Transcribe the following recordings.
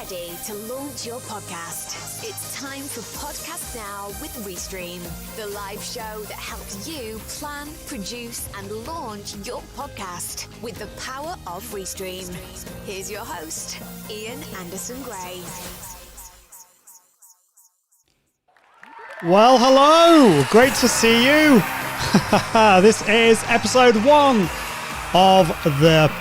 ready to launch your podcast? It's time for Podcast Now with Restream, the live show that helps you plan, produce, and launch your podcast with the power of Restream. Here's your host, Ian Anderson Gray. Well, hello. Great to see you. This is episode 1 of the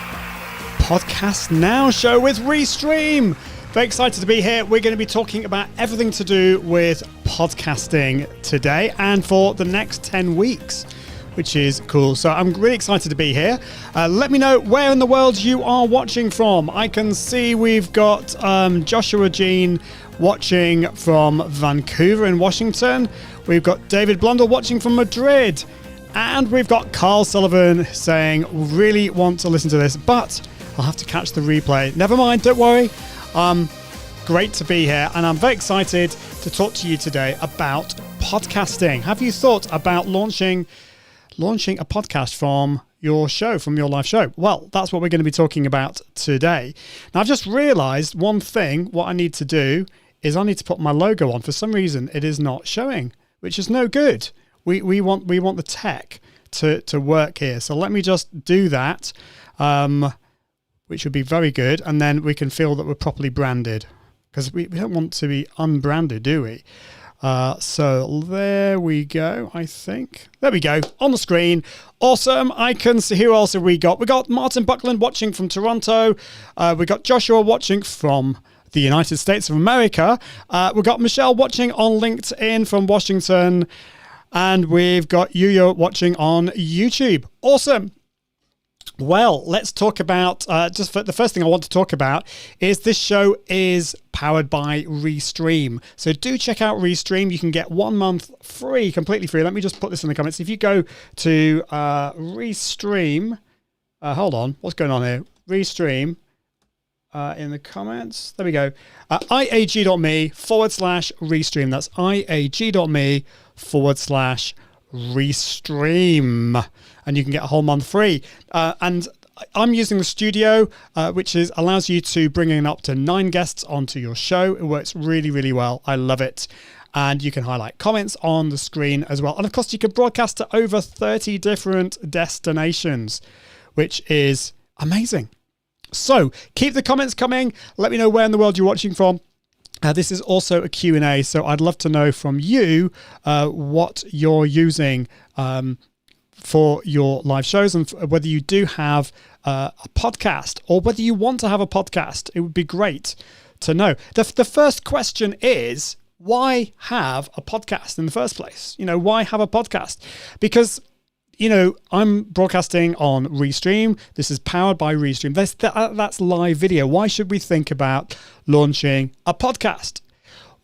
Podcast Now show with Restream. Very excited to be here. We're going to be talking about everything to do with podcasting today and for the next 10 weeks, which is cool. So I'm really excited to be here. Let me know where in the world you are watching from. I can see we've got Joshua Jean watching from Vancouver in Washington. We've got David Blundell watching from Madrid. And we've got Carl Sullivan saying, really want to listen to this, but I'll have to catch the replay. Never mind, don't worry. Great to be here, and I'm very excited to talk to you today about podcasting. Have you thought about launching a podcast from your show, from your live show? Well, that's what we're going to be talking about today. Now, I've just realized one thing. What I need to do is I need to put my logo on. For some reason, it is not showing, which is no good. We want the tech to work here. So let me just do that, which would be very good. And then we can feel that we're properly branded, because we don't want to be unbranded, do we? So there we go, I think. There we go, on the screen. Awesome. I can see who else have we got. We got Martin Buckland watching from Toronto. We got Joshua watching from the United States of America. We've got Michelle watching on LinkedIn from Washington. And we've got Yuya watching on YouTube. Awesome. Well, let's talk about, the first thing I want to talk about is this show is powered by Restream. So do check out Restream. You can get 1 month free, completely free. Let me just put this in the comments. If you go to Restream, hold on, what's going on here? Restream. In the comments. There we go. iag.me/Restream. That's iag.me/Restream. And you can get a whole month free. And I'm using the studio, which allows you to bring in up to 9 guests onto your show. It works really, really well. I love it. And you can highlight comments on the screen as well. And of course, you can broadcast to over 30 different destinations, which is amazing. So keep the comments coming. Let me know where in the world you're watching from. This is also a Q&A, so I'd love to know from you what you're using for your live shows, and whether you do have a podcast or whether you want to have a podcast. It would be great to know. The first question is, why have a podcast in the first place? Why have a podcast? Because I'm broadcasting on Restream. This is powered by Restream. That's live video. Why should we think about launching a podcast?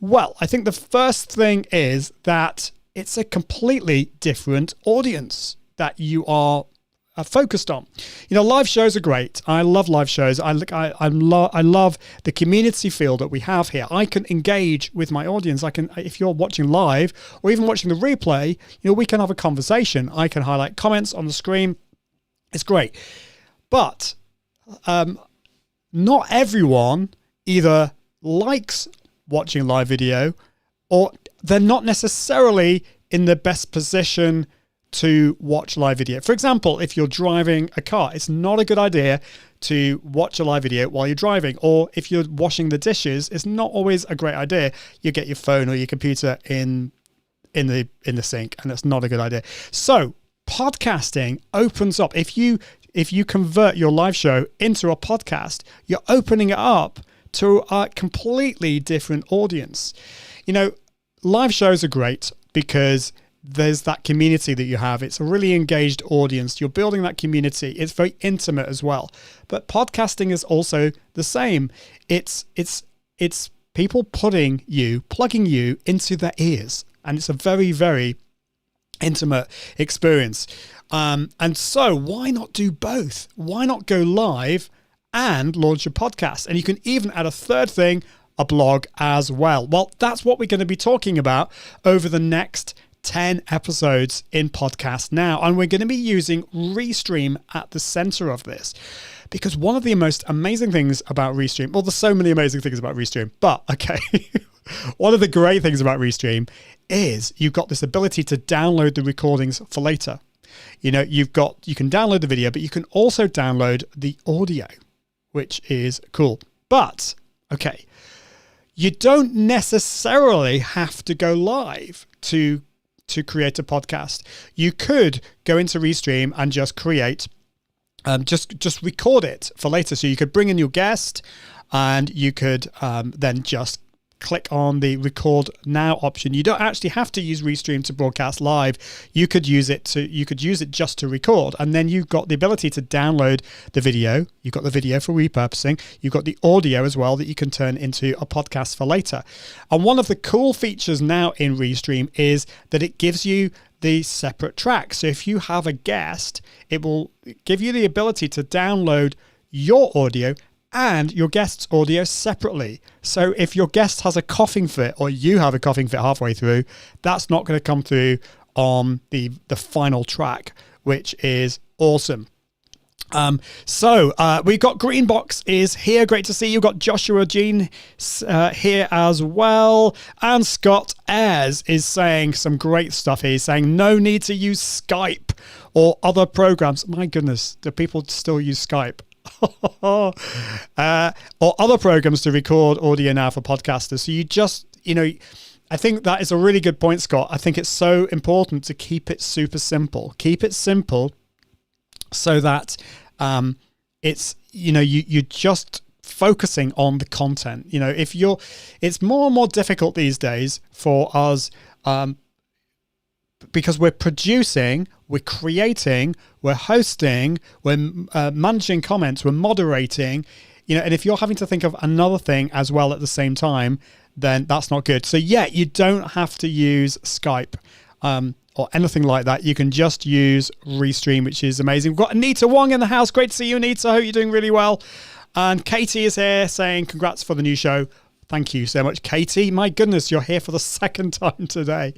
Well, I think the first thing is that it's a completely different audience that you are focused on. Live shows are great. I love live shows. I love the community feel that we have here. I can engage with my audience. If you're watching live or even watching the replay, we can have a conversation. I can highlight comments on the screen. It's great. But not everyone either likes watching live video, or they're not necessarily in the best position to watch live video. For example, if you're driving a car, it's not a good idea to watch a live video while you're driving. Or if you're washing the dishes, it's not always a great idea. You get your phone or your computer in the sink, and that's not a good idea. So podcasting opens up. If you convert your live show into a podcast, you're opening it up to a completely different audience. Live shows are great because there's that community that you have. It's a really engaged audience. You're building that community. It's very intimate as well. But podcasting is also the same. It's people plugging you into their ears. And it's a very, very intimate experience. And so why not do both? Why not go live and launch a podcast? And you can even add a third thing, a blog as well. Well, that's what we're going to be talking about over the next 10 episodes in Podcast Now, and we're going to be using Restream at the center of this. Because one of the most amazing things about Restream, well, there's so many amazing things about Restream, but okay, one of the great things about Restream is you've got this ability to download the recordings for later. You know, you can download the video, but you can also download the audio, which is cool. But, okay, you don't necessarily have to go live to create a podcast. You could go into Restream and just create, just record it for later. So you could bring in your guest and you could then just click on the record now option. You don't actually have to use Restream to broadcast live. You could use it just to record, and then you've got the ability to download the video. You've got the video for repurposing. You've got the audio as well that you can turn into a podcast for later. And one of the cool features now in Restream is that it gives you the separate tracks. So if you have a guest, it will give you the ability to download your audio and your guest's audio separately. So if your guest has a coughing fit or you have a coughing fit halfway through, that's not going to come through on the final track, which is awesome. So we've got Greenbox is here. Great to see you. We've got Joshua Jean here as well. And Scott Ayres is saying some great stuff here. He's saying no need to use Skype or other programs. My goodness, do people still use Skype? Or other programs to record audio now for podcasters. So you just, I think that is a really good point, Scott. I think it's so important to keep it super simple. Keep it simple so that it's, you're just focusing on the content. It's more and more difficult these days for us because we're producing, we're creating, we're hosting, we're managing comments, we're moderating, and if you're having to think of another thing as well at the same time, then that's not good. So yeah, you don't have to use Skype or anything like that. You can just use Restream, which is amazing. We've got Anita Wong in the house. Great to see you, Anita. I hope you're doing really well. And Katie is here saying congrats for the new show. Thank you so much, Katie. My goodness, you're here for the second time today.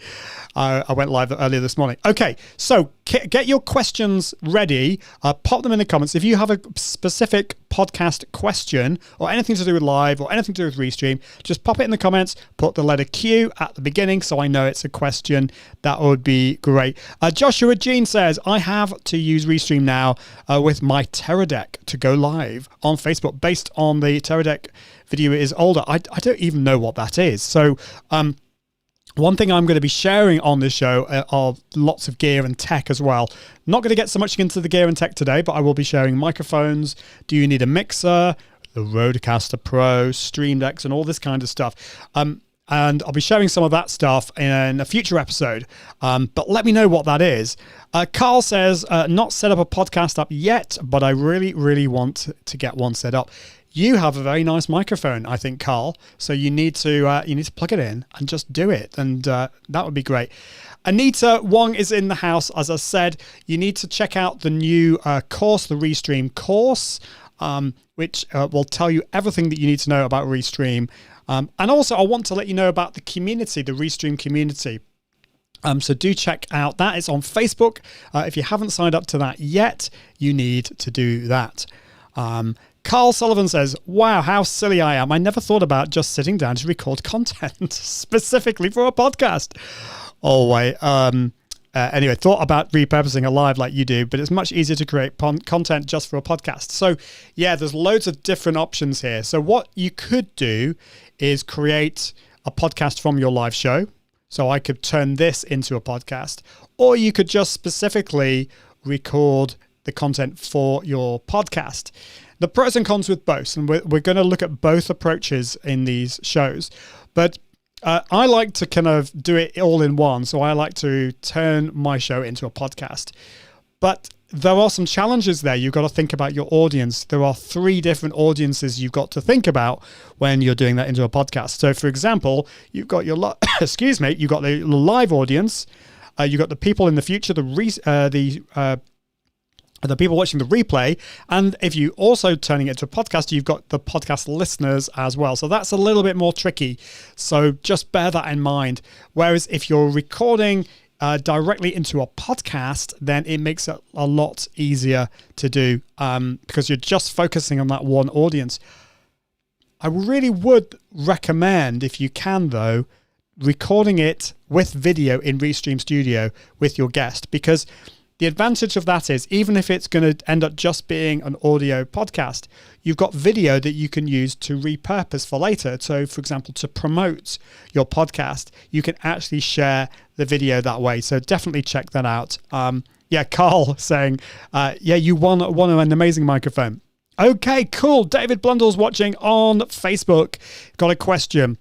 I went live earlier this morning. Okay, so get your questions ready. Pop them in the comments. If you have a specific podcast question or anything to do with live or anything to do with Restream, just pop it in the comments. Put the letter Q at the beginning so I know it's a question. That would be great. Joshua Jean says, I have to use Restream now with my Teradek to go live on Facebook. Based on the Teradek video is older. I don't even know what that is. So one thing I'm going to be sharing on this show are lots of gear and tech as well. Not going to get so much into the gear and tech today, but I will be sharing microphones. Do you need a mixer? The Rodecaster Pro, Stream Decks, and all this kind of stuff. And I'll be sharing some of that stuff in a future episode. But let me know what that is. Carl says, not set up a podcast up yet, but I really, really want to get one set up. You have a very nice microphone, I think, Carl. So you need to plug it in and just do it, and that would be great. Anita Wong is in the house. As I said, you need to check out the new course, the Restream course, which will tell you everything that you need to know about Restream. And also, I want to let you know about the community, the Restream community. So do check out that. It's on Facebook. If you haven't signed up to that yet, you need to do that. Carl Sullivan says, wow, how silly I am. I never thought about just sitting down to record content specifically for a podcast. Oh, wait. Anyway, thought about repurposing a live like you do, but it's much easier to create content just for a podcast. So yeah, there's loads of different options here. So what you could do is create a podcast from your live show. So I could turn this into a podcast, or you could just specifically record the content for your podcast. The pros and cons with both, and we're going to look at both approaches in these shows. But I like to kind of do it all in one, so I like to turn my show into a podcast. But there are some challenges there. You've got to think about your audience. There are 3 different audiences you've got to think about when you're doing that into a podcast. So, for example, you've got your you've got the live audience. You've got the people in the future, the people watching the replay, and if you also turning it to a podcast, you've got the podcast listeners as well. So that's a little bit more tricky. So just bear that in mind. Whereas if you're recording directly into a podcast, then it makes it a lot easier to do because you're just focusing on that one audience. I really would recommend, if you can though, recording it with video in Restream Studio with your guest, because the advantage of that is, even if it's going to end up just being an audio podcast, you've got video that you can use to repurpose for later. So, for example, to promote your podcast, you can actually share the video that way. So definitely check that out. Carl saying, you won an amazing microphone. Okay, cool. David Blundell's watching on Facebook. Got a question.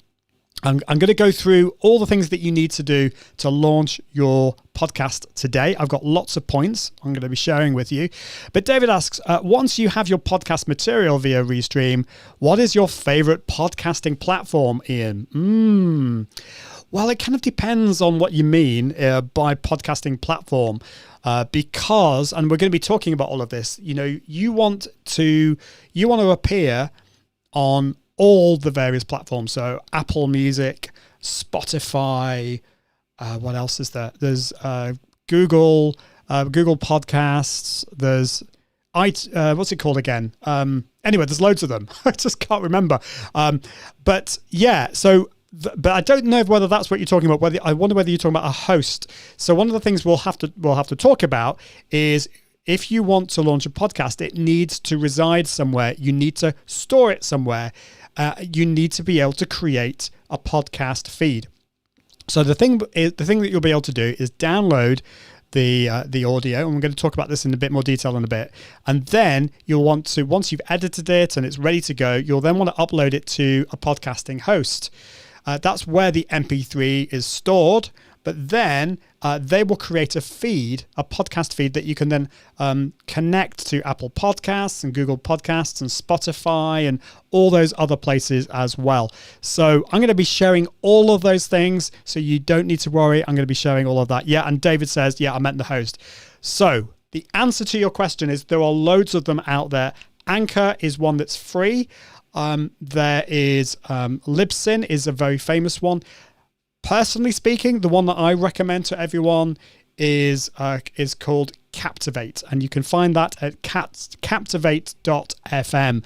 I'm going to go through all the things that you need to do to launch your podcast today. I've got lots of points I'm going to be sharing with you. But David asks, once you have your podcast material via Restream, what is your favorite podcasting platform, Ian? Well, it kind of depends on what you mean by podcasting platform. Because, and we're going to be talking about all of this, you want to appear on all the various platforms. So Apple Music, Spotify, what else is there? There's Google Podcasts. There's what's it called again? Anyway, there's loads of them. I just can't remember. But I don't know whether that's what you're talking about. I wonder whether you're talking about a host. So one of the things we'll have to talk about is, if you want to launch a podcast, it needs to reside somewhere. You need to store it somewhere. You need to be able to create a podcast feed. So the thing that you'll be able to do is download the audio, and we're going to talk about this in a bit more detail in a bit. And then you'll want to, once you've edited it and it's ready to go, you'll then want to upload it to a podcasting host. That's where the MP3 is stored. But then they will create a podcast feed that you can then connect to Apple Podcasts and Google Podcasts and Spotify and all those other places as well. So I'm going to be sharing all of those things, so you don't need to worry. I'm going to be sharing all of that. Yeah, and David says, I meant the host. So the answer to your question is, there are loads of them out there. Anchor is one that's free. There is Libsyn is a very famous one. Personally speaking, the one that I recommend to everyone is called Captivate, and you can find that at captivate.fm.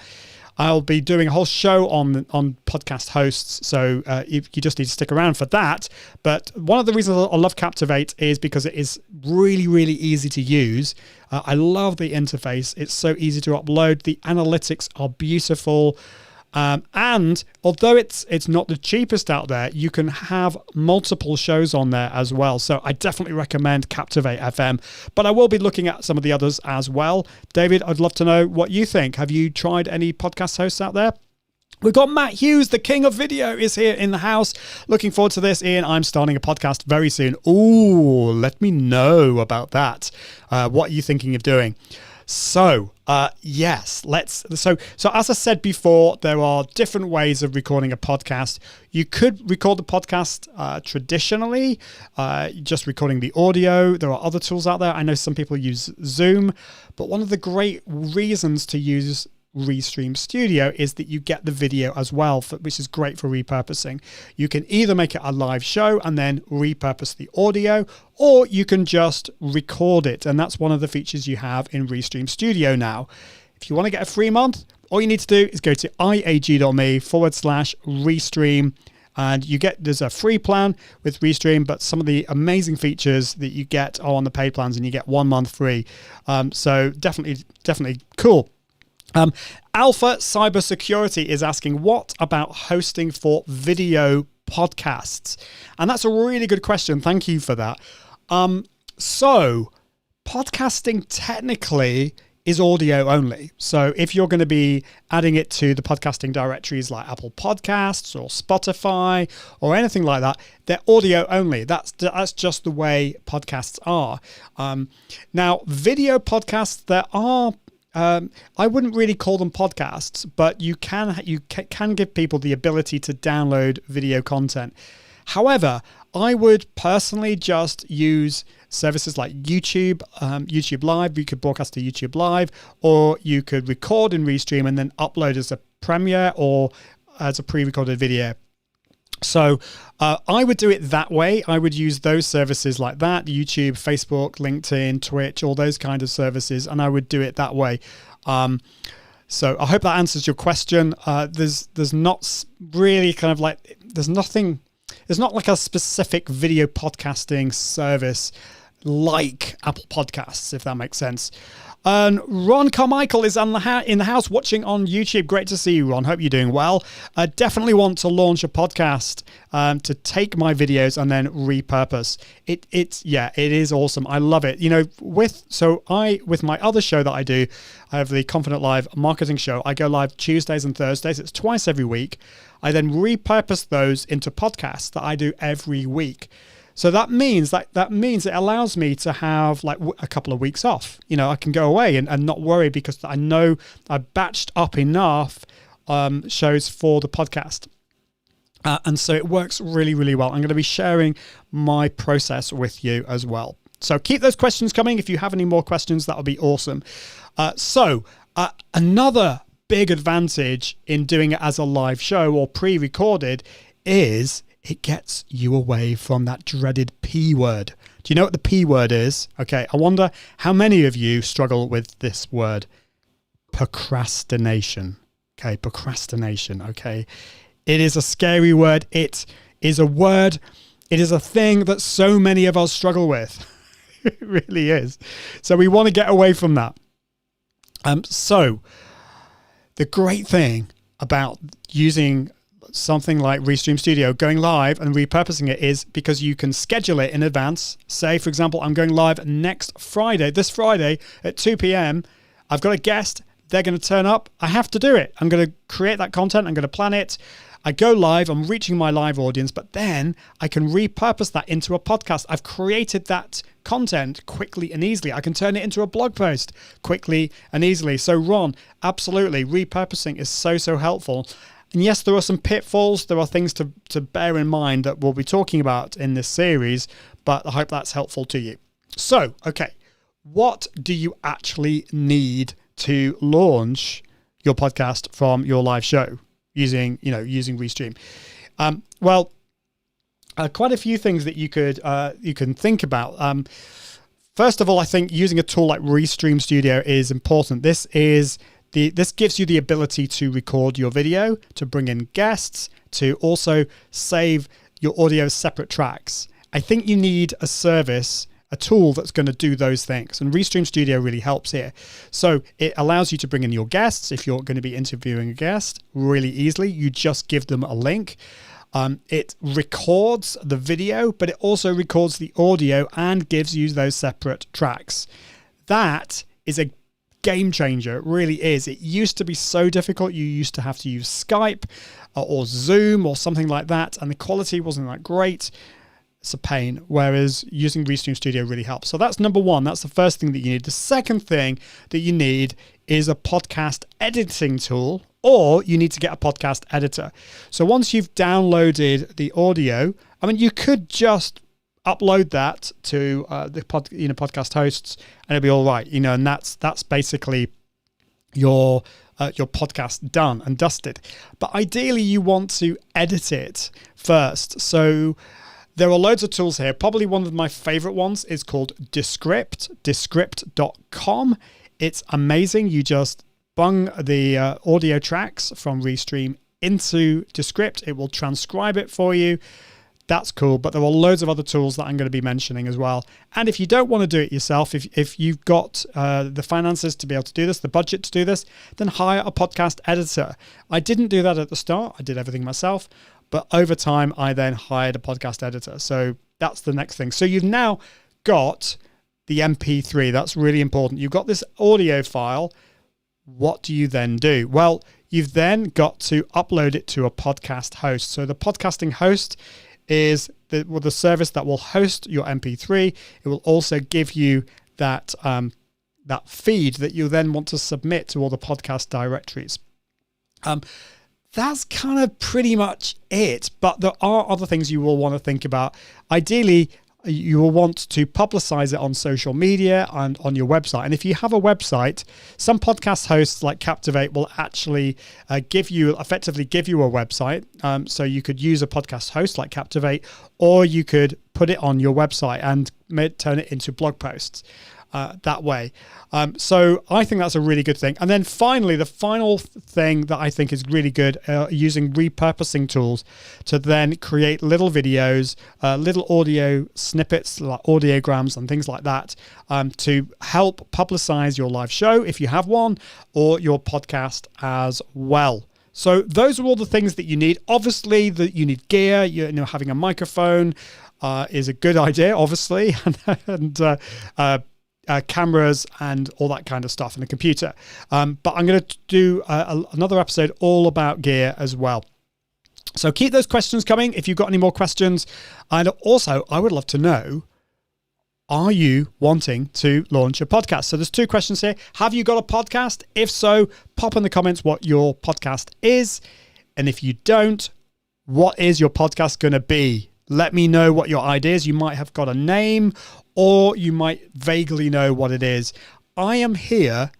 I'll be doing a whole show on podcast hosts, so you just need to stick around for that. But one of the reasons I love Captivate is because it is really, really easy to use. I love the interface. It's so easy to upload. The analytics are beautiful. And although it's not the cheapest out there, you can have multiple shows on there as well. So I definitely recommend Captivate FM, but I will be looking at some of the others as well. David, I'd love to know what you think. Have you tried any podcast hosts out there? We've got Matt Hughes, the king of video, is here in the house. Looking forward to this, Ian. I'm starting a podcast very soon. Ooh, let me know about that. What are you thinking of doing? So, yes, so as I said before, there are different ways of recording a podcast. You could record the podcast traditionally, just recording the audio. There are other tools out there. I know some people use Zoom, but one of the great reasons to use Restream Studio is that you get the video as well, which is great for repurposing. You can either make it a live show and then repurpose the audio, or you can just record it, and that's one of the features you have in Restream Studio now. If you want to get a free month, all you need to do is go to iag.me/Restream, and there's a free plan with Restream, but some of the amazing features that you get are on the paid plans, and you get 1 month free. So definitely cool. Alpha Cybersecurity is asking, what about hosting for video podcasts? And that's a really good question. Thank you for that. So podcasting technically is audio only. So if you're going to be adding it to the podcasting directories like Apple Podcasts or Spotify or anything like that, they're audio only. That's just the way podcasts are. Now, video podcasts, there are I wouldn't really call them podcasts, but you can give people the ability to download video content. However, I would personally just use services like YouTube, YouTube Live. You could broadcast to YouTube Live, or you could record in Restream and then upload as a premiere or as a pre-recorded video. So I would do it that way. I would use those services like that, YouTube, Facebook, LinkedIn, Twitch, all those kind of services, and I would do it that way. So I hope that answers your question. There's not really kind of like, there's not like a specific video podcasting service like Apple Podcasts, if that makes sense. And Ron Carmichael is in the house watching on YouTube. Great to see you, Ron. Hope you're doing well. I definitely want to launch a podcast to take my videos and then repurpose. It is awesome. I love it. You know, with my other show that I do, I have the Confident Live marketing show. I go live Tuesdays and Thursdays. It's twice every week. I then repurpose those into podcasts that I do every week. So that means it allows me to have like a couple of weeks off. You know, I can go away and not worry because I know I batched up enough shows for the podcast. And so it works really, really well. I'm going to be sharing my process with you as well. So keep those questions coming. If you have any more questions, that would be awesome. Another big advantage in doing it as a live show or pre-recorded is it gets you away from that dreaded P word. Do you know what the P word is? Okay, I wonder how many of you struggle with this word. Procrastination. Okay, procrastination. Okay, it is a scary word. It is a word. It is a thing that so many of us struggle with. It really is. So we want to get away from that. So the great thing about using something like Restream Studio, going live and repurposing it, is because you can schedule it in advance. Say, for example, I'm going live this Friday at 2 p.m. I've got a guest. They're going to turn up. I have to do it. I'm going to create that content. I'm going to plan it. I go live. I'm reaching my live audience, but then I can repurpose that into a podcast. I've created that content quickly and easily. I can turn it into a blog post quickly and easily. So Ron, absolutely, repurposing is so helpful. And yes, there are some pitfalls. There are things to bear in mind that we'll be talking about in this series, but I hope that's helpful to you. So, okay, what do you actually need to launch your podcast from your live show using Restream? Quite a few things that you can think about. First of all, I think using a tool like Restream Studio is important. This gives you the ability to record your video, to bring in guests, to also save your audio as separate tracks. I think you need a service, a tool that's going to do those things. And Restream Studio really helps here. So it allows you to bring in your guests. If you're going to be interviewing a guest really easily, you just give them a link. It records the video, but it also records the audio and gives you those separate tracks. That is a game changer. It really is. It used to be so difficult. You used to have to use Skype or Zoom or something like that, and the quality wasn't that great. It's a pain, whereas using Restream Studio really helps. So that's number one. That's the first thing that you need. The second thing that you need is a podcast editing tool, or you need to get a podcast editor. So once you've downloaded the audio, you could just upload that to the podcast hosts, and it'll be all right. And that's basically your podcast done and dusted. But ideally, you want to edit it first. So there are loads of tools here. Probably one of my favorite ones is called Descript, descript.com. It's amazing. You just bung the audio tracks from Restream into Descript. It will transcribe it for you. That's cool, but there are loads of other tools that I'm going to be mentioning as well. And if you don't want to do it yourself, if you've got the finances to be able to do this, the budget to do this, then hire a podcast editor. I didn't do that at the start. I did everything myself. But over time, I then hired a podcast editor. So that's the next thing. So you've now got the MP3. That's really important. You've got this audio file. What do you then do? Well, you've then got to upload it to a podcast host. So the podcasting host is the service that will host your MP3. It will also give you that feed that you then want to submit to all the podcast directories. That's kind of pretty much it, but there are other things you will want to think about. Ideally, you will want to publicize it on social media and on your website. And if you have a website, some podcast hosts like Captivate will actually effectively give you a website. So you could use a podcast host like Captivate, or you could put it on your website and turn it into blog posts that way. So I think that's a really good thing. And then finally, the final thing that I think is really good, using repurposing tools to then create little videos, little audio snippets, like audiograms and things like that, to help publicize your live show if you have one, or your podcast as well. So those are all the things that you need. Obviously, you need gear. Having a microphone is a good idea, obviously, and cameras and all that kind of stuff, and a computer. But I'm going to do another episode all about gear as well. So keep those questions coming if you've got any more questions. And also, I would love to know, are you wanting to launch a podcast? So there's 2 questions here. Have you got a podcast? If so, pop in the comments what your podcast is. And if you don't, what is your podcast going to be? Let me know what your idea is. You might have got a name, or you might vaguely know what it is. I am here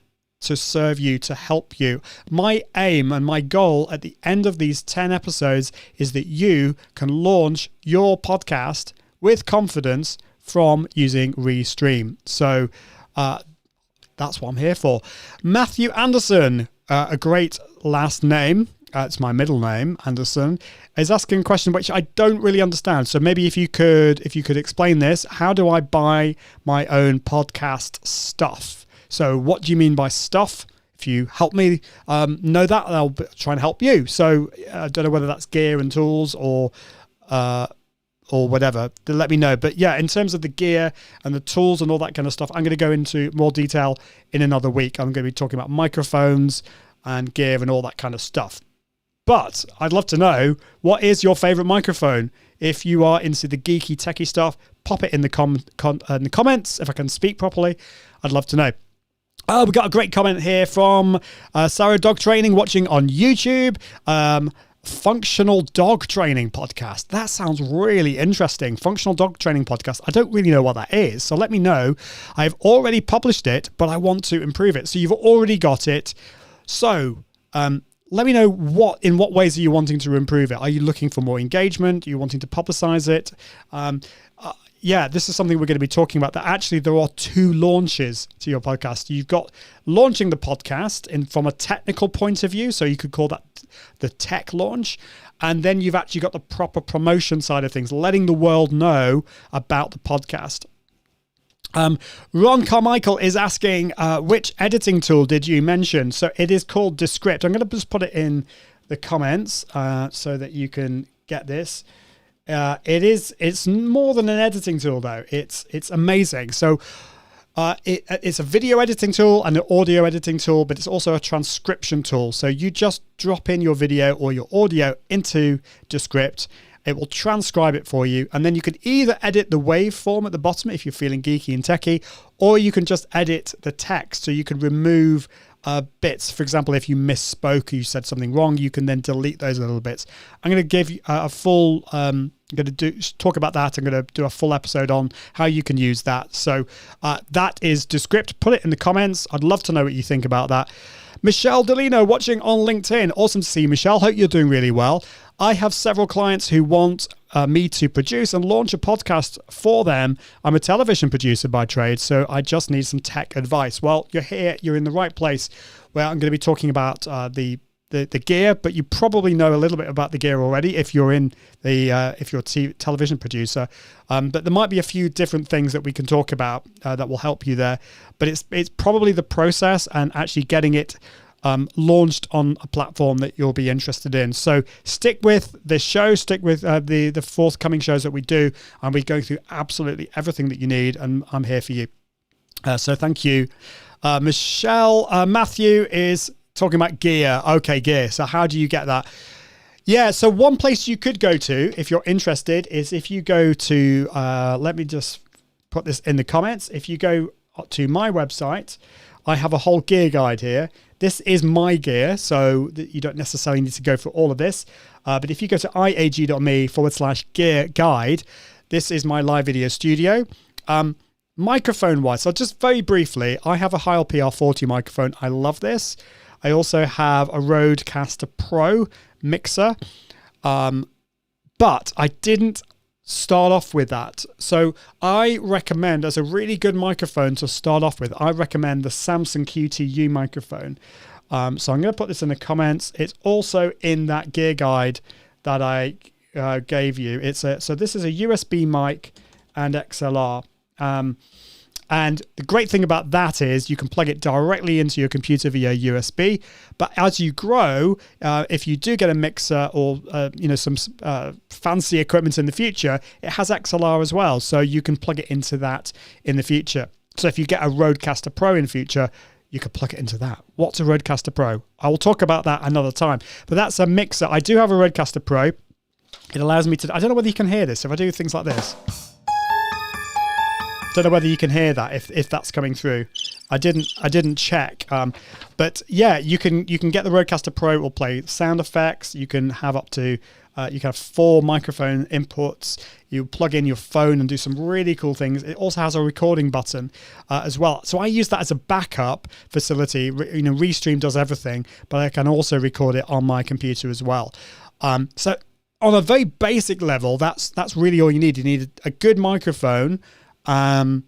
to serve you, to help you. My aim and my goal at the end of these 10 episodes is that you can launch your podcast with confidence from using Restream. So that's what I'm here for. Matthew Anderson, a great last name. It's my middle name, Anderson, is asking a question which I don't really understand. So maybe if you could explain this. How do I buy my own podcast stuff? So what do you mean by stuff? If you help me know that, I'll try and help you. So I don't know whether that's gear and tools or whatever. Let me know. But yeah, in terms of the gear and the tools and all that kind of stuff, I'm going to go into more detail in another week. I'm going to be talking about microphones and gear and all that kind of stuff. But I'd love to know, what is your favorite microphone? If you are into the geeky, techie stuff, pop it in the comments. If I can speak properly, I'd love to know. We got a great comment here from Sarah Dog Training, watching on YouTube. Functional Dog Training Podcast. That sounds really interesting. Functional Dog Training Podcast. I don't really know what that is, so let me know. I've already published it, but I want to improve it. So you've already got it. So let me know in what ways are you wanting to improve it? Are you looking for more engagement? Are you wanting to publicize it? Yeah, this is something we're going to be talking about, that actually there are 2 launches to your podcast. You've got launching the podcast from a technical point of view. So you could call that the tech launch. And then you've actually got the proper promotion side of things, letting the world know about the podcast. Ron Carmichael is asking, which editing tool did you mention? So it is called Descript. I'm going to just put it in the comments so that you can get this. It's more than an editing tool though. It's amazing. So it's a video editing tool and an audio editing tool, but it's also a transcription tool. So you just drop in your video or your audio into Descript. It will transcribe it for you, and then you can either edit the waveform at the bottom if you're feeling geeky and techie, or you can just edit the text. So you can remove bits. For example, if you misspoke or you said something wrong, you can then delete those little bits. I'm going to give you a full, talk about that. I'm going to do a full episode on how you can use that. So that is Descript. Put it in the comments. I'd love to know what you think about that. Michelle Delino watching on LinkedIn. Awesome to see you, Michelle. Hope you're doing really well. I have several clients who want me to produce and launch a podcast for them. I'm a television producer by trade, so I just need some tech advice. Well, you're here. You're in the right place, where I'm going to be talking about the gear, but you probably know a little bit about the gear already if you're a television producer. But there might be a few different things that we can talk about that will help you there. But it's probably the process and actually getting it launched on a platform that you'll be interested in. So stick with this show, stick with the forthcoming shows that we do, and we're going through absolutely everything that you need, and I'm here for you. So thank you. Michelle, Matthew is talking about gear. Okay, gear. So how do you get that? Yeah, so one place you could go to if you're interested is if you go to, let me just put this in the comments. If you go to my website, I have a whole gear guide here. This is my gear, so you don't necessarily need to go for all of this. But if you go to iag.me/gear guide, this is my live video studio. Microphone wise, so just very briefly, I have a Heil PR40 microphone. I love this. I also have a Rodecaster Pro mixer, but I didn't start off with that. So I recommend, as a really good microphone to start off with, I recommend the Samson QT-U microphone. So I'm going to put this in the comments. It's also in that gear guide that I gave you. So this is a USB mic and XLR. And the great thing about that is you can plug it directly into your computer via USB. But as you grow, if you do get a mixer or some fancy equipment in the future, it has XLR as well. So you can plug it into that in the future. So if you get a Rodecaster Pro in the future, you could plug it into that. What's a Rodecaster Pro? I will talk about that another time. But that's a mixer. I do have a Rodecaster Pro. It allows me to, I don't know whether you can hear this, if I do things like this. Don't know whether you can hear that, if that's coming through. I didn't check. But yeah, you can get the Rodecaster Pro. It will play sound effects. You can have up to you can have 4 microphone inputs. You plug in your phone and do some really cool things. It also has a recording button as well. So I use that as a backup facility. Restream does everything, but I can also record it on my computer as well. So on a very basic level, that's really all you need. You need a good microphone. And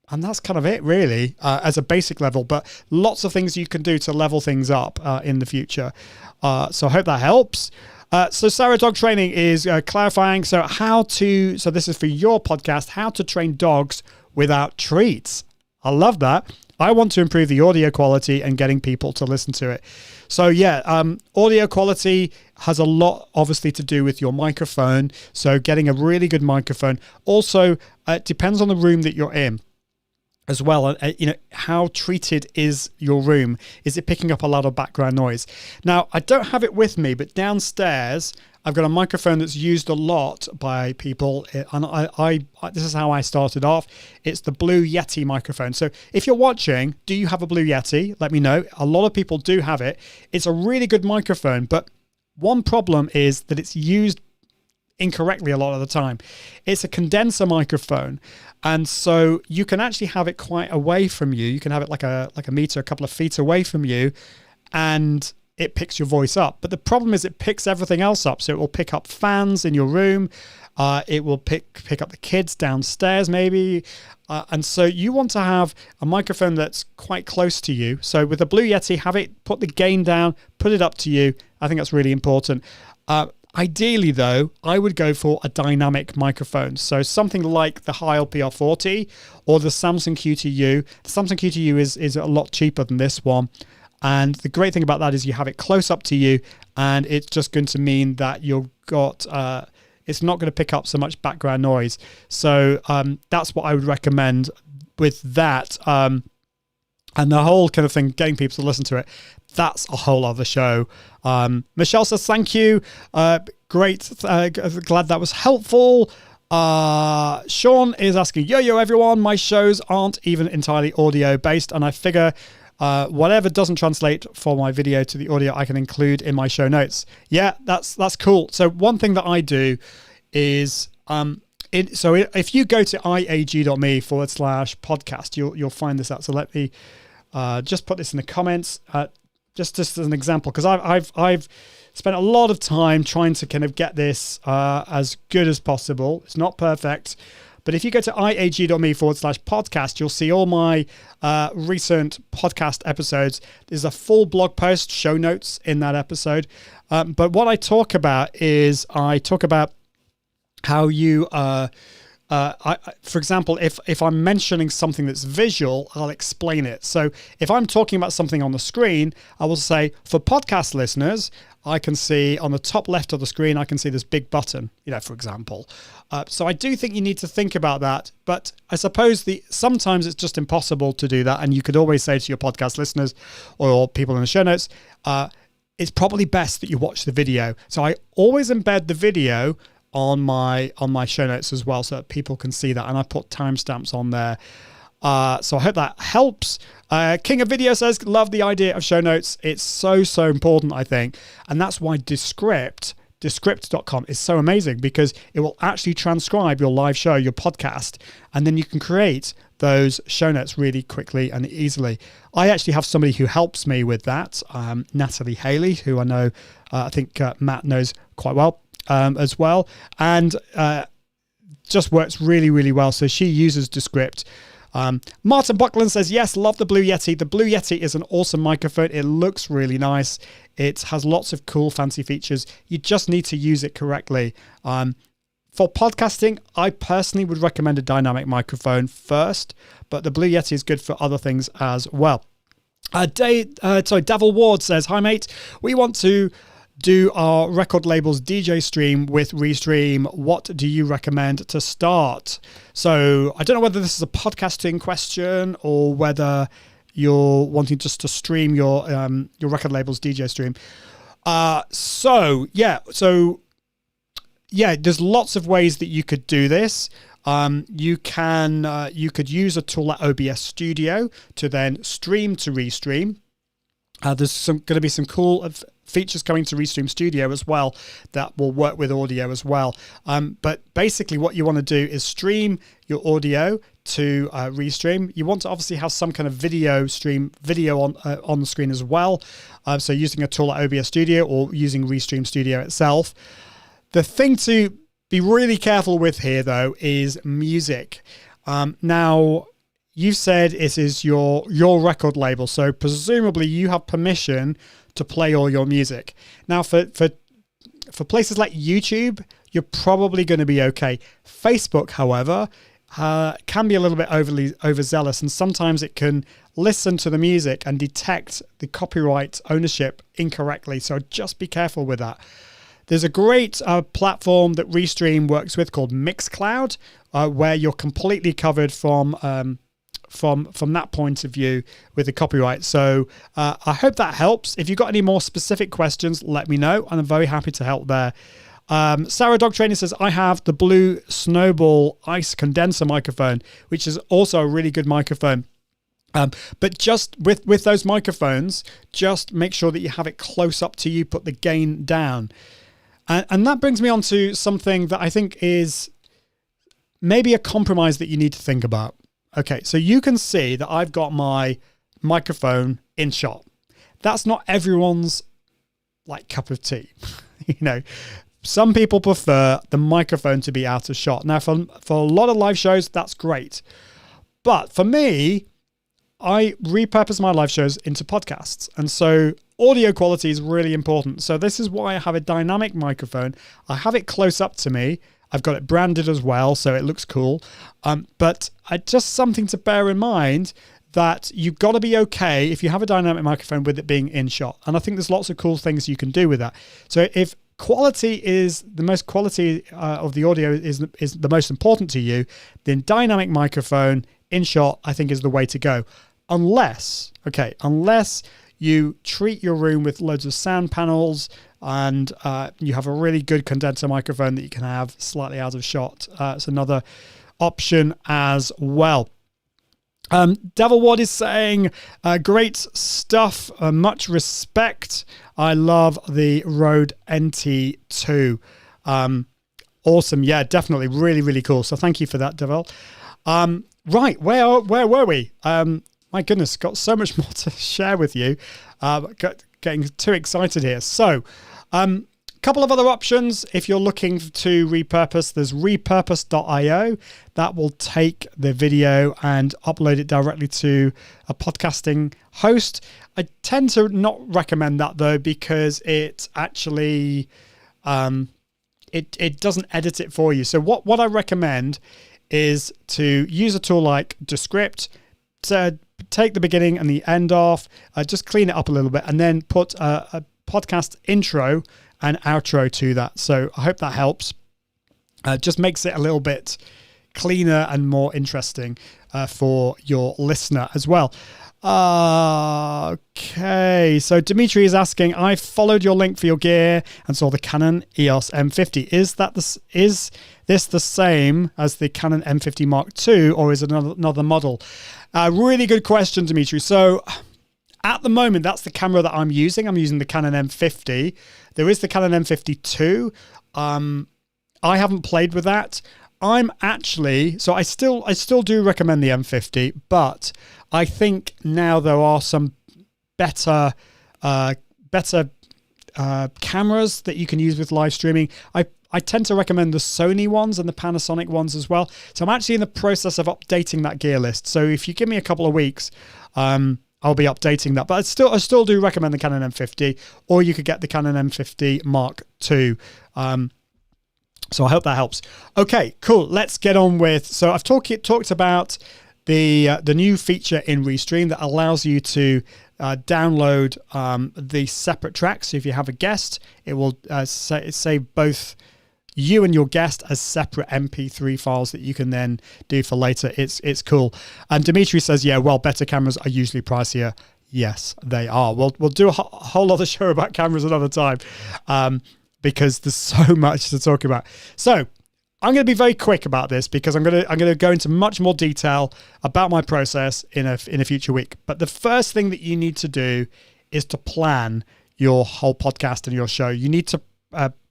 that's kind of it, really, as a basic level. But lots of things you can do to level things up in the future. So I hope that helps. So Sarah Dog Training is clarifying. So this is for your podcast, how to train dogs without treats. I love that. I want to improve the audio quality and getting people to listen to it. So yeah, audio quality has a lot obviously to do with your microphone. So getting a really good microphone. Also, it depends on the room that you're in as well. How treated is your room? Is it picking up a lot of background noise? Now, I don't have it with me, but downstairs, I've got a microphone that's used a lot by people, and I this is how I started off. It's the Blue Yeti microphone. So if you're watching, do you have a Blue Yeti? Let me know. A lot of people do have it. It's a really good microphone, but one problem is that it's used incorrectly a lot of the time. It's a condenser microphone, and so you can actually have it quite away from you. You can have it like a meter, a couple of feet away from you, and it picks your voice up. But the problem is it picks everything else up. So it will pick up fans in your room. It will pick up the kids downstairs maybe. And so you want to have a microphone that's quite close to you. So with the Blue Yeti, have it put the gain down, put it up to you. I think that's really important. Ideally though, I would go for a dynamic microphone. So something like the Heil PR40 or the Samson QT-U. The Samson QT-U is a lot cheaper than this one. And the great thing about that is you have it close up to you, and it's just going to mean that you've got, it's not going to pick up so much background noise. So that's what I would recommend with that. And the whole kind of thing, getting people to listen to it, that's a whole other show. Michelle says, thank you. Great. Glad that was helpful. Sean is asking, yo, everyone, my shows aren't even entirely audio based, and I figure whatever doesn't translate for my video to the audio, I can include in my show notes. Yeah, that's cool. So one thing that I do is, if you go to iag.me/podcast, you'll find this out. So let me just put this in the comments, just as an example, because I've spent a lot of time trying to kind of get this as good as possible. It's not perfect. But if you go to iag.me/podcast, you'll see all my recent podcast episodes. There's a full blog post, show notes in that episode. But what I talk about is how you, for example, if I'm mentioning something that's visual, I'll explain it. So if I'm talking about something on the screen, I will say, for podcast listeners, I can see on the top left of the screen, I can see this big button, for example. So I do think you need to think about that. But I suppose sometimes it's just impossible to do that. And you could always say to your podcast listeners or people in the show notes, it's probably best that you watch the video. So I always embed the video on my show notes as well, so that people can see that. And I put timestamps on there. So I hope that helps. King of Video says, love the idea of show notes. It's so important, I think. And that's why Descript Descript.com is so amazing because it will actually transcribe your live show, your podcast, and then you can create those show notes really quickly and easily. I actually have somebody who helps me with that, Natalie Haley, who I know, I think Matt knows quite well as well, and just works really, really well. So she uses Descript. Martin Buckland says, yes, love the Blue Yeti. The Blue Yeti is an awesome microphone. It looks really nice. It has lots of cool, fancy features. You just need to use it correctly. For podcasting, I personally would recommend a dynamic microphone first, but the Blue Yeti is good for other things as well. Devil Ward says, hi, mate. We want to do our record label's DJ stream with Restream. What do you recommend to start? So I don't know whether this is a podcasting question or whether you're wanting just to stream your record label's DJ stream. There's lots of ways that you could do this. You could use a tool like OBS Studio to then stream to Restream. There's going to be some cool features coming to Restream Studio as well that will work with audio as well. But basically what you want to do is stream your audio to Restream. You want to obviously have some kind of video on the screen as well. So using a tool like OBS Studio or using Restream Studio itself. The thing to be really careful with here though is music. Now, you said it is your record label, so presumably you have permission to play all your music. Now, for places like YouTube, you're probably going to be okay. Facebook, however, can be a little bit overzealous, and sometimes it can listen to the music and detect the copyright ownership incorrectly. So just be careful with that. There's a great platform that Restream works with called Mixcloud, where you're completely covered from that point of view with the copyright. So I hope that helps. If you've got any more specific questions, let me know, and I'm very happy to help there. Sarah Dog Trainer says, I have the Blue Snowball Ice Condenser microphone, which is also a really good microphone. But just with those microphones, just make sure that you have it close up to you, put the gain down. And that brings me on to something that I think is maybe a compromise that you need to think about. Okay, so you can see that I've got my microphone in shot. That's not everyone's cup of tea. Some people prefer the microphone to be out of shot. Now, for a lot of live shows, that's great. But for me, I repurpose my live shows into podcasts. And so audio quality is really important. So this is why I have a dynamic microphone. I have it close up to me. I've got it branded as well, so it looks cool. But just something to bear in mind that you've got to be okay if you have a dynamic microphone with it being in shot. And I think there's lots of cool things you can do with that. So if quality of the audio is the most important to you, then dynamic microphone in shot, I think, is the way to go. Unless you treat your room with loads of sound panels and you have a really good condenser microphone that you can have slightly out of shot. It's another option as well. Devil Ward is saying, great stuff, much respect. I love the Rode NT2. Awesome. Yeah, definitely. Really, really cool. So thank you for that, Devil. Right, where were we? My goodness, got so much more to share with you. Getting too excited here. So, couple of other options. If you're looking to repurpose, there's repurpose.io. That will take the video and upload it directly to a podcasting host. I tend to not recommend that though, because it actually it doesn't edit it for you. So what I recommend is to use a tool like Descript to take the beginning and the end off, just clean it up a little bit, and then put a podcast intro and outro to that. So I hope that helps. Just makes it a little bit cleaner and more interesting for your listener as well. Okay, so Dimitri is asking, I followed your link for your gear and saw the Canon EOS M50. Is this the same as the Canon M50 Mark II, or is it another model? Really good question, Dimitri. So At the moment, that's the camera that I'm using. I'm using the Canon M50. There is the Canon M52. I haven't played with that. I'm actually, so I still do recommend the M50, but I think now there are some better cameras that you can use with live streaming. I tend to recommend the Sony ones and the Panasonic ones as well. So I'm actually in the process of updating that gear list. So if you give me a couple of weeks, I'll be updating that. But I still do recommend the Canon M50, or you could get the Canon M50 Mark II. So I hope that helps. Okay, cool. Let's get on with. So I've talked about the new feature in Restream that allows you to download the separate tracks. So if you have a guest, it will save both you and your guest as separate MP3 files that you can then do for later. It's cool. And Dimitri says, yeah, well, better cameras are usually pricier. Yes, they are. We'll do a whole other show about cameras another time. Because there's so much to talk about. So I'm going to be very quick about this because I'm going to go into much more detail about my process in a future week. But the first thing that you need to do is to plan your whole podcast and your show. You need to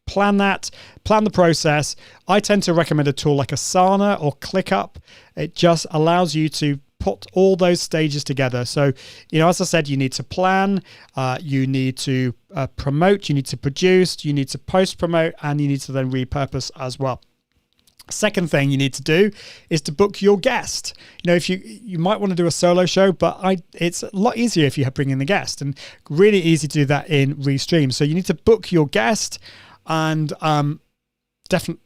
plan the process. I tend to recommend a tool like Asana or ClickUp. It just allows you to put all those stages together. So, as I said, you need to plan, you need to promote, you need to produce, you need to post-promote, and you need to then repurpose as well. Second thing you need to do is to book your guest. If you might want to do a solo show, but it's a lot easier if you bring in the guest, and really easy to do that in Restream. So you need to book your guest, and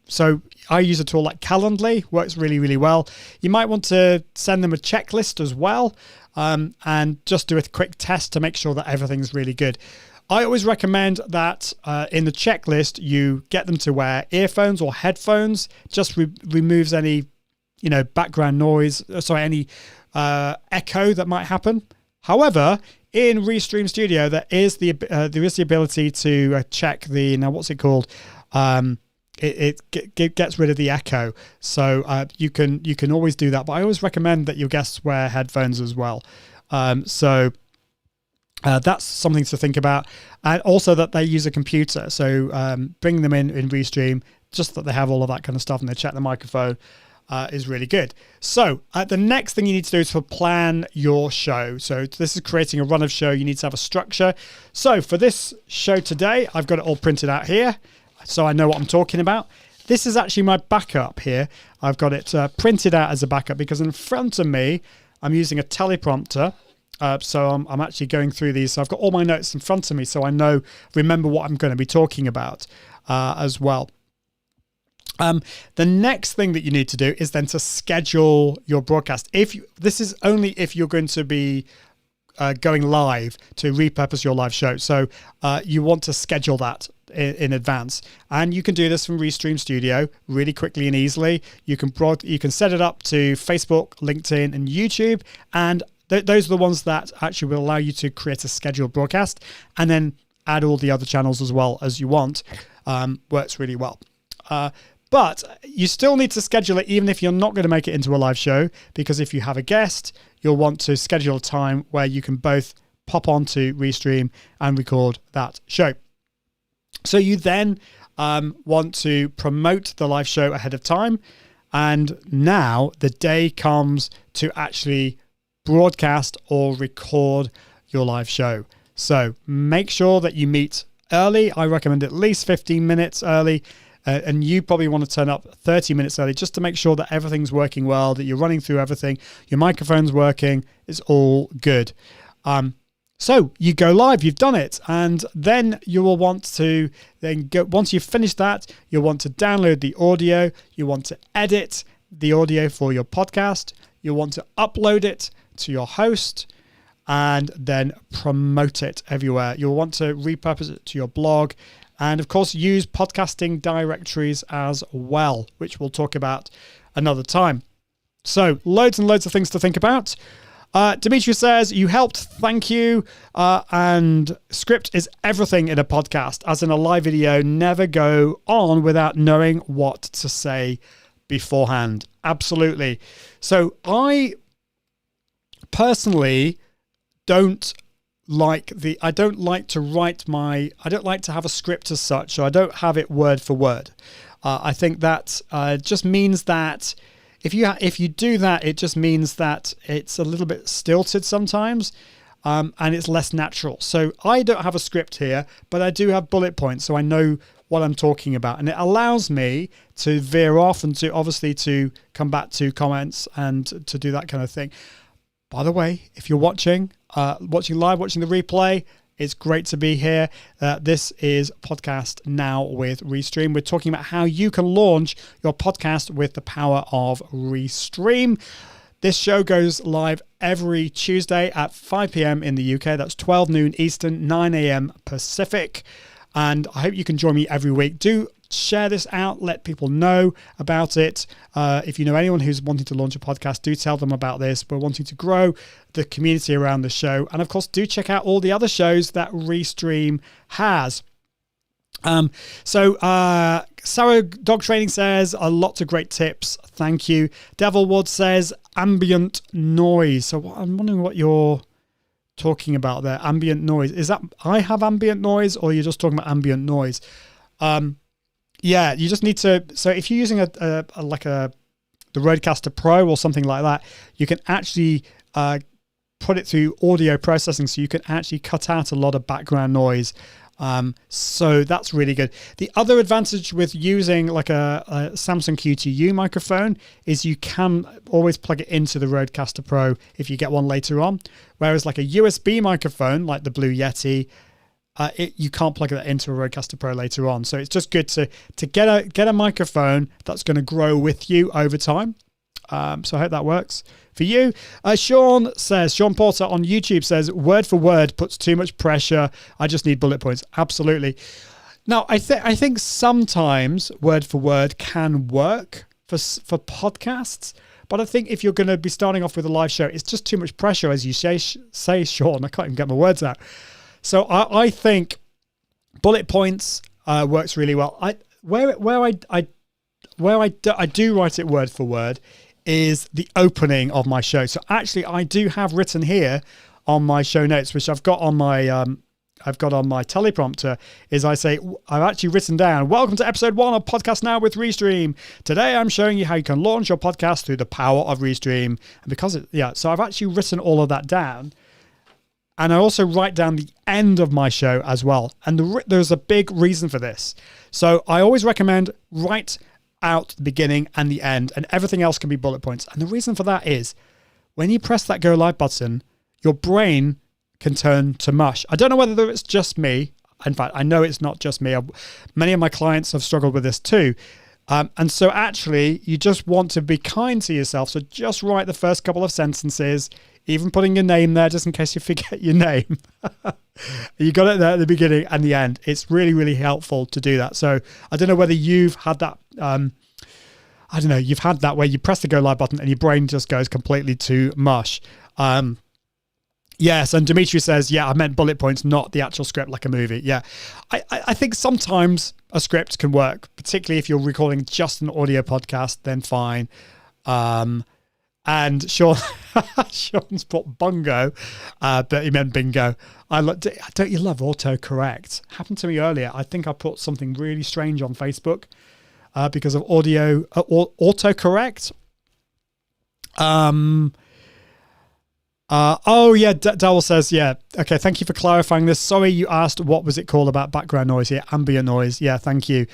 so I use a tool like Calendly, works really, really well. You might want to send them a checklist as well, and just do a quick test to make sure that everything's really good. I always recommend that in the checklist, you get them to wear earphones or headphones. Just removes any, background noise, any echo that might happen. However, in Restream Studio, there is the ability to check the, now what's it called? It gets rid of the echo, so you can always do that. But I always recommend that your guests wear headphones as well. So that's something to think about, and also that they use a computer. So bring them in Restream, just that they have all of that kind of stuff, and they check the microphone is really good. So the next thing you need to do is to plan your show. So this is creating a run of show. You need to have a structure. So for this show today, I've got it all printed out here, so I know what I'm talking about. This is actually my backup here. I've got it printed out as a backup because in front of me, I'm using a teleprompter. So I'm actually going through these. So I've got all my notes in front of me, so I remember what I'm going to be talking about as well. The next thing that you need to do is then to schedule your broadcast. This is only if you're going to be going live to repurpose your live show. So you want to schedule that in advance, and you can do this from Restream Studio really quickly and easily. You can set it up to Facebook, LinkedIn, and YouTube, and those are the ones that actually will allow you to create a scheduled broadcast and then add all the other channels as well as you want. Works really well. But you still need to schedule it even if you're not going to make it into a live show, because if you have a guest, you'll want to schedule a time where you can both pop onto Restream and record that show. So you then want to promote the live show ahead of time. And now the day comes to actually broadcast or record your live show. So make sure that you meet early. I recommend at least 15 minutes early. And you probably want to turn up 30 minutes early just to make sure that everything's working well, that you're running through everything, your microphone's working, it's all good. So you go live, you've done it, and then you will want to once you've finished that, you'll want to download the audio, you want to edit the audio for your podcast, you'll want to upload it to your host, and then promote it everywhere. You'll want to repurpose it to your blog, and of course use podcasting directories as well, which we'll talk about another time. So loads and loads of things to think about. Dimitri says, you helped, thank you. And script is everything in a podcast. As in a live video, never go on without knowing what to say beforehand. Absolutely. So I personally don't I don't like to have a script as such, so I don't have it word for word. I think that just means that if you do that, it just means that it's a little bit stilted sometimes, and it's less natural. So I don't have a script here, but I do have bullet points, so I know what I'm talking about, and it allows me to veer off and to come back to comments and to do that kind of thing. By the way, if you're watching live, watching the replay, it's great to be here. This is Podcast Now with Restream. We're talking about how you can launch your podcast with the power of Restream. This show goes live every Tuesday at 5 p.m. in the UK. That's 12 noon Eastern, 9 a.m. Pacific. And I hope you can join me every week. Do share this out. Let people know about it. If you know anyone who's wanting to launch a podcast, do tell them about this. We're wanting to grow the community around the show. And of course, do check out all the other shows that Restream has. Sarah Dog Training says, lots of great tips. Thank you. Devilwood says, ambient noise. So I'm wondering what you're talking about there. Ambient noise. Is that I have ambient noise, or you're just talking about ambient noise? Yeah, you just need to. So if you're using the Rodecaster Pro or something like that, you can actually put it through audio processing, so you can actually cut out a lot of background noise. So that's really good. The other advantage with using like a Samsung Q2U microphone is you can always plug it into the Rodecaster Pro if you get one later on. Whereas like a USB microphone, like the Blue Yeti, you can't plug that into a Rodecaster Pro later on. So it's just good to get a microphone that's going to grow with you over time. So I hope that works for you. Sean Porter on YouTube says, word for word puts too much pressure. I just need bullet points. Absolutely. Now, I think sometimes word for word can work for podcasts, but I think if you're going to be starting off with a live show, it's just too much pressure, as you say, Sean. I can't even get my words out. So I think bullet points works really well. Where I do write it word for word is the opening of my show. So actually, I do have written here on my show notes, which I've got on my teleprompter, is I've actually written down, welcome to episode 1 of Podcast Now with Restream. Today I'm showing you how you can launch your podcast through the power of Restream. And so I've actually written all of that down. And I also write down the end of my show as well. And there's a big reason for this. So I always recommend write out the beginning and the end, and everything else can be bullet points. And the reason for that is when you press that go live button, your brain can turn to mush. I don't know whether it's just me. In fact, I know it's not just me. Many of my clients have struggled with this too. And so actually, you just want to be kind to yourself. So just write the first couple of sentences, even putting your name there just in case you forget your name. You got it there at the beginning and the end. It's really, really helpful to do that. So I don't know whether you've had that. You've had that where you press the go live button and your brain just goes completely to mush. Yes, and Dimitri says, yeah, I meant bullet points, not the actual script like a movie. Yeah, I think sometimes a script can work, particularly if you're recording just an audio podcast, then fine. And Sean's put bungo, but he meant bingo. Don't you love autocorrect? Happened to me earlier. I think I put something really strange on Facebook because of audio autocorrect. Dowell says, yeah, okay, thank you for clarifying this. Sorry you asked what was it called about background noise here, ambient noise. Yeah, thank you.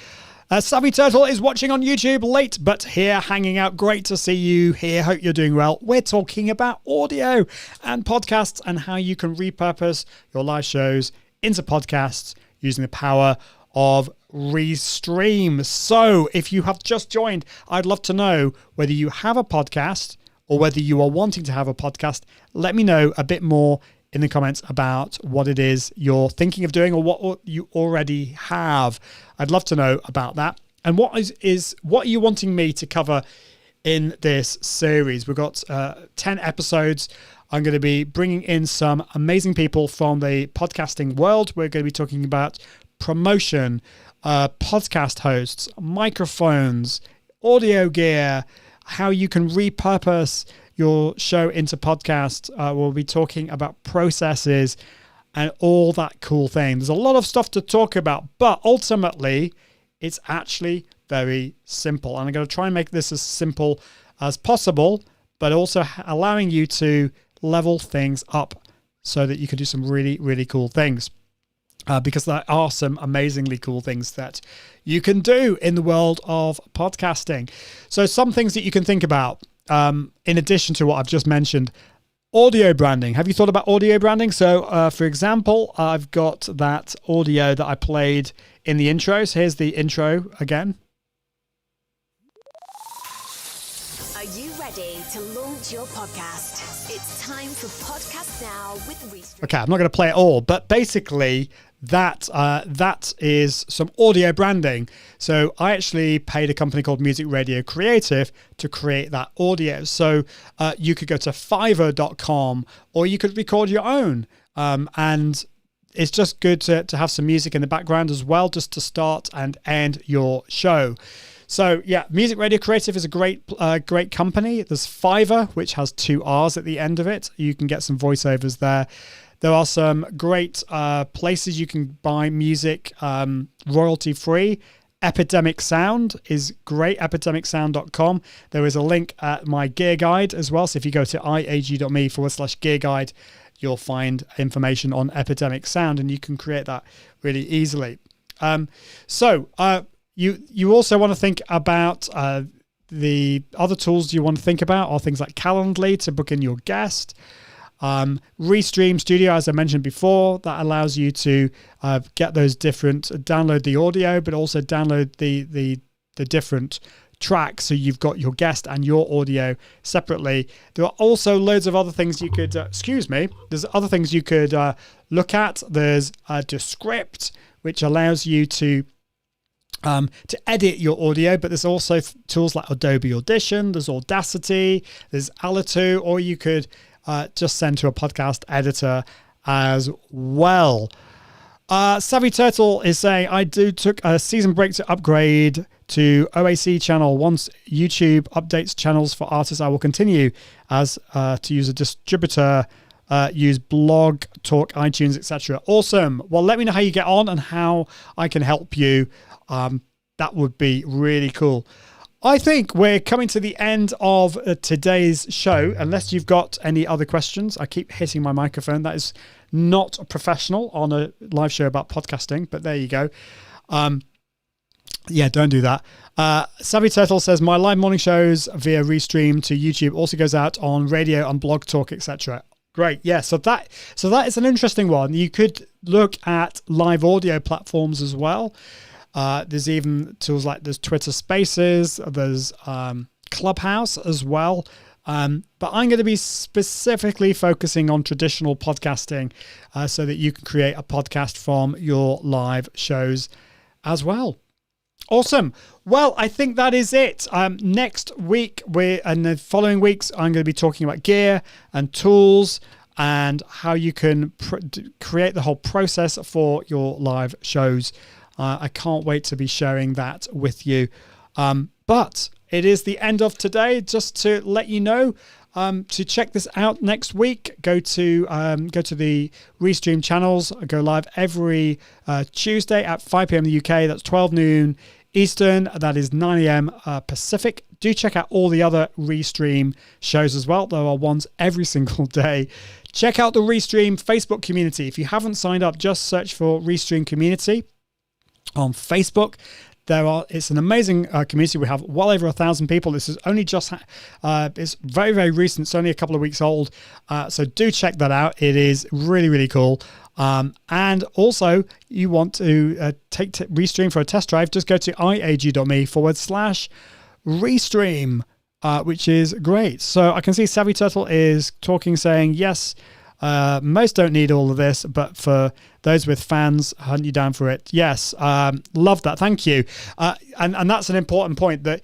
Savvy Turtle is watching on YouTube late, but here hanging out. Great to see you here. Hope you're doing well. We're talking about audio and podcasts and how you can repurpose your live shows into podcasts using the power of Restream. So if you have just joined, I'd love to know whether you have a podcast or whether you are wanting to have a podcast. Let me know a bit more in the comments about what it is you're thinking of doing or what you already have. I'd love to know about that. And what are you wanting me to cover in this series? We've got 10 episodes. I'm going to be bringing in some amazing people from the podcasting world. We're going to be talking about promotion, podcast hosts, microphones, audio gear, how you can repurpose your show into podcast. We'll be talking about processes and all that cool thing. There's a lot of stuff to talk about, but ultimately it's actually very simple. And I'm going to try and make this as simple as possible, but also allowing you to level things up so that you can do some really, really cool things. Because there are some amazingly cool things that you can do in the world of podcasting. So some things that you can think about, in addition to what I've just mentioned, audio branding. Have you thought about audio branding? So, for example, I've got that audio that I played in the intros. Here's the intro again. Are you ready to launch your podcast? It's time for Podcast Now with Restream. Okay, I'm not going to play it all, but basically that is some audio branding. So I actually paid a company called Music Radio Creative to create that audio. So you could go to Fiverr.com or you could record your own. And it's just good to have some music in the background as well, just to start and end your show. So yeah, Music Radio Creative is a great company. There's Fiverr, which has 2 R's at the end of it. You can get some voiceovers there. There are some great places you can buy music royalty free. Epidemic Sound is great, epidemicsound.com. There is a link at my gear guide as well. So if you go to iag.me/gear guide, you'll find information on Epidemic Sound and you can create that really easily. You also want to think about the other tools you want to think about are things like Calendly to book in your guest. Restream Studio, as I mentioned before, that allows you to get those different, download the audio, but also download the different tracks. So you've got your guest and your audio separately. There are also loads of other things you could, there's other things you could look at. There's Descript, which allows you to edit your audio, but there's also tools like Adobe Audition, there's Audacity, there's Alitu, or you could just send to a podcast editor as well. Savvy Turtle is saying, I took a season break to upgrade to OAC channel. Once YouTube updates channels for artists, I will continue as to use a distributor, use Blog, Talk, iTunes, etc. Awesome. Well, let me know how you get on and how I can help you. That would be really cool. I think we're coming to the end of today's show, unless you've got any other questions. I keep hitting my microphone. That is not professional on a live show about podcasting, but there you go. Yeah, don't do that. Savvy Turtle says, my live morning shows via Restream to YouTube also goes out on radio, on Blog Talk, etc. Great. Yeah, so that is an interesting one. You could look at live audio platforms as well. There's even tools like there's Twitter Spaces, there's Clubhouse as well. But I'm going to be specifically focusing on traditional podcasting so that you can create a podcast from your live shows as well. Awesome. Well, I think that is it. Next week, and the following weeks, I'm going to be talking about gear and tools and how you can create the whole process for your live shows. I can't wait to be sharing that with you. But it is the end of today. Just to let you know, to check this out next week, go to the Restream channels. I go live every Tuesday at 5 p.m. in the UK. That's 12 noon Eastern. That is 9 a.m. Pacific. Do check out all the other Restream shows as well. There are ones every single day. Check out the Restream Facebook community. If you haven't signed up, just search for Restream Community on Facebook. It's an amazing community. We have well over 1,000 people. This is only just, it's very, very recent. It's only a couple of weeks old. So do check that out. It is really, really cool. And also, you want to take Restream for a test drive, just go to iag.me/Restream, which is great. So I can see Savvy Turtle is talking, saying, yes, most don't need all of this, but for those with fans, hunt you down for it. Yes, love that. Thank you. And that's an important point that,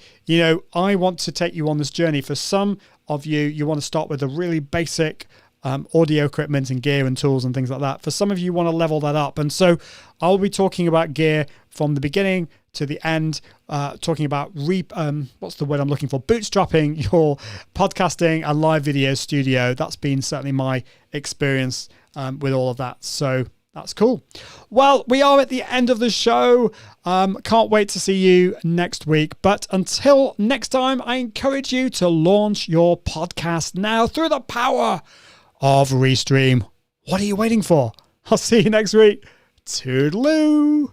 I want to take you on this journey. For some of you, you want to start with a really basic audio equipment and gear and tools and things like that. For some of you want to level that up. And so I'll be talking about gear from the beginning to the end, talking about what's the word I'm looking for? Bootstrapping your podcasting and live video studio. That's been certainly my experience with all of that. So that's cool. Well, we are at the end of the show. Can't wait to see you next week. But until next time, I encourage you to launch your podcast now through the power of Restream. What are you waiting for? I'll see you next week. Toodaloo.